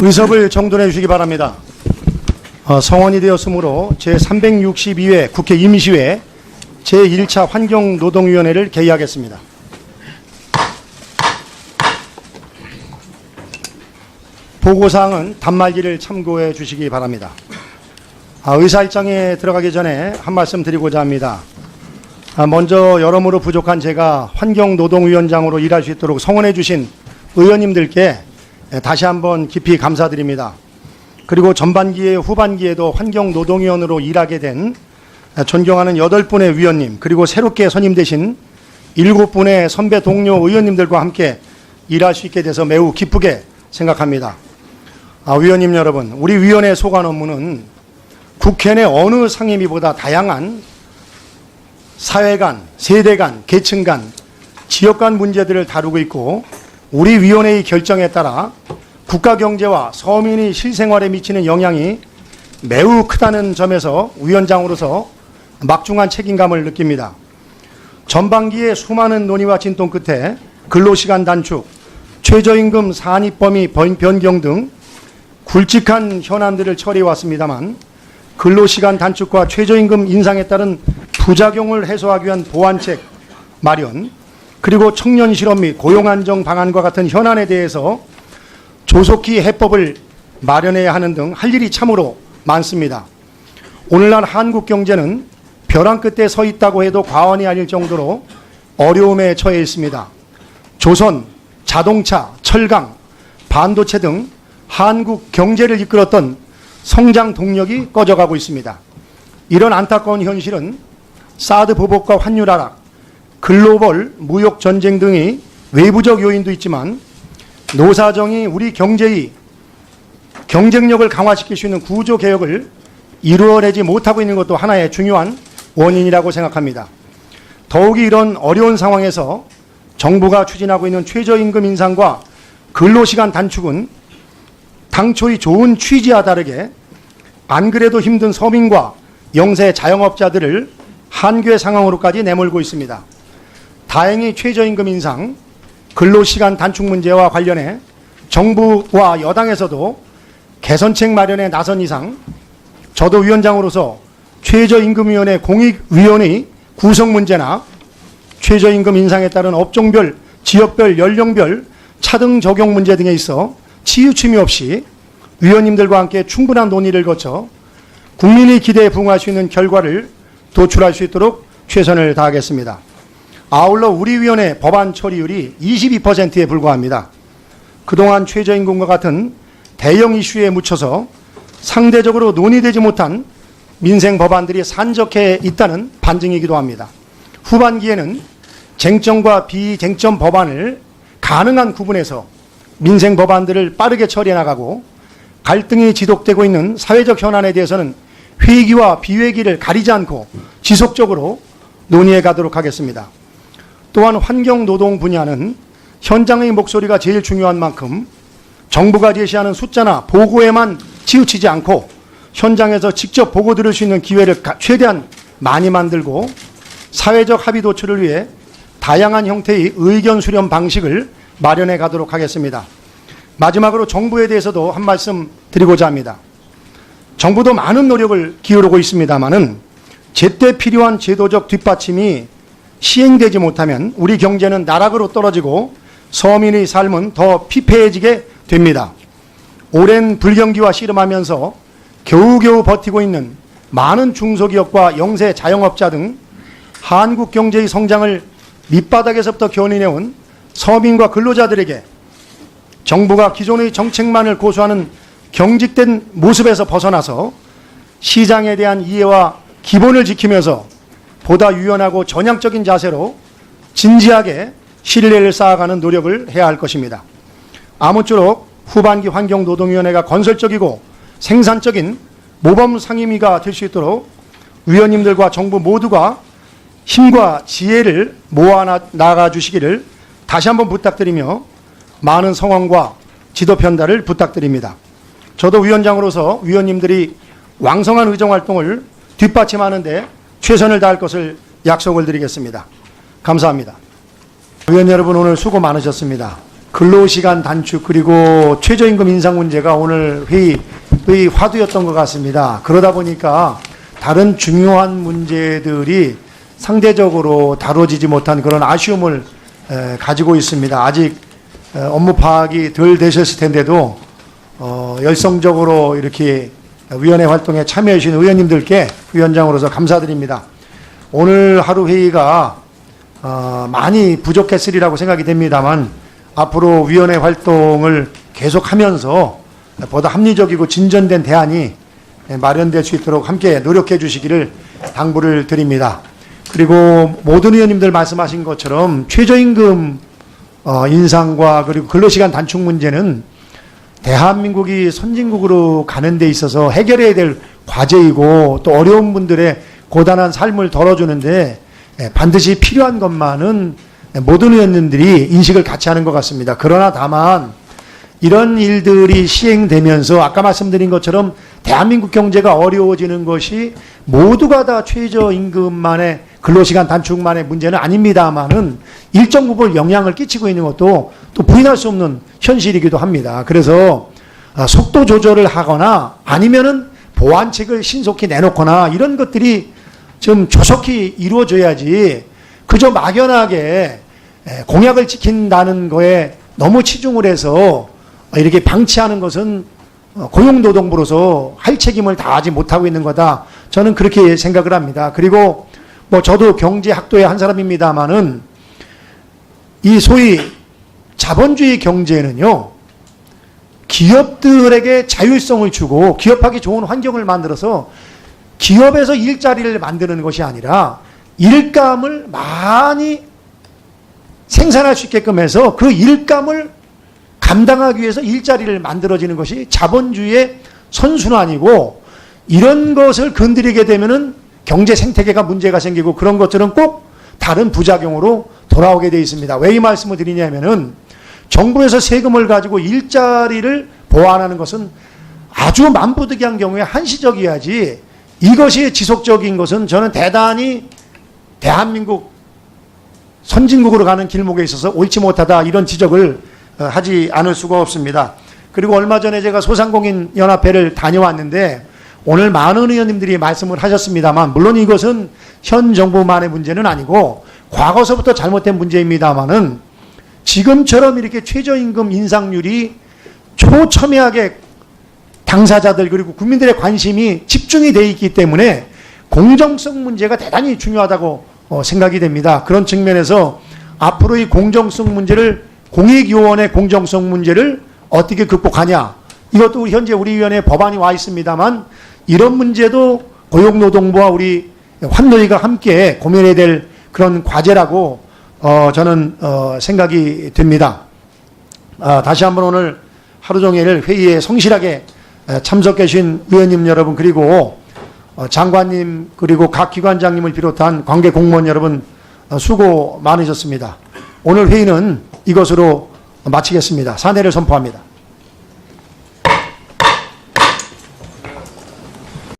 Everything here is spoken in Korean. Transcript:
의석을 정돈해 주시기 바랍니다. 성원이 되었으므로 제362회 국회 임시회 제1차 환경노동위원회를 개의하겠습니다. 보고사항은 단말기를 참고해 주시기 바랍니다. 의사일정에 들어가기 전에 한 말씀 드리고자 합니다. 먼저 여러모로 부족한 제가 환경노동위원장으로 일할 수 있도록 성원해 주신 의원님들께 다시 한번 깊이 감사드립니다. 그리고 전반기에 후반기에도 환경노동위원으로 일하게 된 존경하는 8분의 위원님, 그리고 새롭게 선임되신 7분의 선배 동료 의원님들과 함께 일할 수 있게 돼서 매우 기쁘게 생각합니다. 위원님 여러분, 우리 위원회 소관 업무는 국회 내 어느 상임위보다 다양한 사회 간, 세대 간, 계층 간, 지역 간 문제들을 다루고 있고, 우리 위원회의 결정에 따라 국가 경제와 서민의 실생활에 미치는 영향이 매우 크다는 점에서 위원장으로서 막중한 책임감을 느낍니다. 전반기에 수많은 논의와 진통 끝에 근로시간 단축, 최저임금 산입 범위 변경 등 굵직한 현안들을 처리해 왔습니다만, 근로시간 단축과 최저임금 인상에 따른 부작용을 해소하기 위한 보완책 마련, 그리고 청년 실업 및 고용 안정 방안과 같은 현안에 대해서 조속히 해법을 마련해야 하는 등 할 일이 참으로 많습니다. 오늘날 한국 경제는 벼랑 끝에 서 있다고 해도 과언이 아닐 정도로 어려움에 처해 있습니다. 조선, 자동차, 철강, 반도체 등 한국 경제를 이끌었던 성장 동력이 꺼져가고 있습니다. 이런 안타까운 현실은 사드 보복과 환율 하락, 글로벌 무역 전쟁 등의 외부적 요인도 있지만 노사정이 우리 경제의 경쟁력을 강화시킬 수 있는 구조 개혁을 이루어내지 못하고 있는 것도 하나의 중요한 원인이라고 생각합니다. 더욱이 이런 어려운 상황에서 정부가 추진하고 있는 최저임금 인상과 근로시간 단축은 당초의 좋은 취지와 다르게 안 그래도 힘든 서민과 영세 자영업자들을 한계 상황으로까지 내몰고 있습니다. 다행히 최저임금 인상, 근로시간 단축 문제와 관련해 정부와 여당에서도 개선책 마련에 나선 이상 저도 위원장으로서 최저임금위원회 공익위원회 구성 문제나 최저임금 인상에 따른 업종별, 지역별, 연령별 차등 적용 문제 등에 있어 치우침이 없이 위원님들과 함께 충분한 논의를 거쳐 국민의 기대에 부응할 수 있는 결과를 도출할 수 있도록 최선을 다하겠습니다. 아울러 우리 위원회 법안 처리율이 22%에 불과합니다. 그동안 최저임금과 같은 대형 이슈에 묻혀서 상대적으로 논의되지 못한 민생 법안들이 산적해 있다는 반증이기도 합니다. 후반기에는 쟁점과 비쟁점 법안을 가능한 구분해서 민생 법안들을 빠르게 처리해 나가고, 갈등이 지속되고 있는 사회적 현안에 대해서는 회기와 비회기를 가리지 않고 지속적으로 논의해 가도록 하겠습니다. 또한 환경노동 분야는 현장의 목소리가 제일 중요한 만큼 정부가 제시하는 숫자나 보고에만 치우치지 않고 현장에서 직접 보고 들을 수 있는 기회를 최대한 많이 만들고, 사회적 합의 도출을 위해 다양한 형태의 의견 수렴 방식을 마련해 가도록 하겠습니다. 마지막으로 정부에 대해서도 한 말씀 드리고자 합니다. 정부도 많은 노력을 기울이고 있습니다마는 제때 필요한 제도적 뒷받침이 시행되지 못하면 우리 경제는 나락으로 떨어지고 서민의 삶은 더 피폐해지게 됩니다. 오랜 불경기와 씨름하면서 겨우겨우 버티고 있는 많은 중소기업과 영세 자영업자 등 한국 경제의 성장을 밑바닥에서부터 견인해온 서민과 근로자들에게 정부가 기존의 정책만을 고수하는 경직된 모습에서 벗어나서 시장에 대한 이해와 기본을 지키면서 보다 유연하고 전향적인 자세로 진지하게 신뢰를 쌓아가는 노력을 해야 할 것입니다. 아무쪼록 후반기 환경노동위원회가 건설적이고 생산적인 모범 상임위가 될 수 있도록 위원님들과 정부 모두가 힘과 지혜를 모아 나가 주시기를 다시 한번 부탁드리며 많은 성원과 지도 편달을 부탁드립니다. 저도 위원장으로서 위원님들이 왕성한 의정활동을 뒷받침하는 데 최선을 다할 것을 약속을 드리겠습니다. 감사합니다. 위원 여러분, 오늘 수고 많으셨습니다. 근로시간 단축 그리고 최저임금 인상 문제가 오늘 회의의 화두였던 것 같습니다. 그러다 보니까 다른 중요한 문제들이 상대적으로 다뤄지지 못한 그런 아쉬움을 가지고 있습니다. 아직 업무 파악이 덜 되셨을 텐데도 열성적으로 이렇게 위원회 활동에 참여해 주신 의원님들께 위원장으로서 감사드립니다. 오늘 하루 회의가 많이 부족했으리라고 생각이 됩니다만 앞으로 위원회 활동을 계속하면서 보다 합리적이고 진전된 대안이 마련될 수 있도록 함께 노력해 주시기를 당부를 드립니다. 그리고 모든 의원님들 말씀하신 것처럼 최저임금 인상과 그리고 근로시간 단축 문제는 대한민국이 선진국으로 가는 데 있어서 해결해야 될 과제이고 또 어려운 분들의 고단한 삶을 덜어주는데 반드시 필요한 것만은 모든 의원님들이 인식을 같이 하는 것 같습니다. 그러나 다만 이런 일들이 시행되면서 아까 말씀드린 것처럼 대한민국 경제가 어려워지는 것이 모두가 다 최저임금만의 근로시간 단축만의 문제는 아닙니다만은 일정 부분 영향을 끼치고 있는 것도 또 부인할 수 없는 현실이기도 합니다. 그래서 속도 조절을 하거나 아니면은 보완책을 신속히 내놓거나 이런 것들이 좀 조속히 이루어져야지 그저 막연하게 공약을 지킨다는 거에 너무 치중을 해서 이렇게 방치하는 것은 고용노동부로서 할 책임을 다하지 못하고 있는 거다. 저는 그렇게 생각을 합니다. 그리고 저도 경제학도의 한 사람입니다만은 이 소위 자본주의 경제는요, 기업들에게 자율성을 주고 기업하기 좋은 환경을 만들어서 기업에서 일자리를 만드는 것이 아니라 일감을 많이 생산할 수 있게끔 해서 그 일감을 감당하기 위해서 일자리를 만들어지는 것이 자본주의의 선순환이고 이런 것을 건드리게 되면은 경제 생태계가 문제가 생기고 그런 것들은 꼭 다른 부작용으로 돌아오게 되어 있습니다. 왜 이 말씀을 드리냐면은 정부에서 세금을 가지고 일자리를 보완하는 것은 아주 만부득이한 경우에 한시적이어야지 이것이 지속적인 것은 저는 대단히 대한민국 선진국으로 가는 길목에 있어서 옳지 못하다 이런 지적을 하지 않을 수가 없습니다. 그리고 얼마 전에 제가 소상공인연합회를 다녀왔는데 오늘 많은 의원님들이 말씀을 하셨습니다만 물론 이것은 현 정부만의 문제는 아니고 과거서부터 잘못된 문제입니다만은 지금처럼 이렇게 최저임금 인상률이 초첨예하게 당사자들 그리고 국민들의 관심이 집중이 되어 있기 때문에 공정성 문제가 대단히 중요하다고 생각이 됩니다. 그런 측면에서 앞으로 이 공정성 문제를 공익요원의 공정성 문제를 어떻게 극복하냐 이것도 현재 우리 위원회에 법안이 와 있습니다만 이런 문제도 고용노동부와 우리 환노위가 함께 고민해야 될 그런 과제라고 저는 생각이 듭니다. 다시 한번 오늘 하루 종일 회의에 성실하게 참석해 주신 의원님 여러분 그리고 장관님 그리고 각 기관장님을 비롯한 관계 공무원 여러분 수고 많으셨습니다. 오늘 회의는 이것으로 마치겠습니다. 사내를 선포합니다.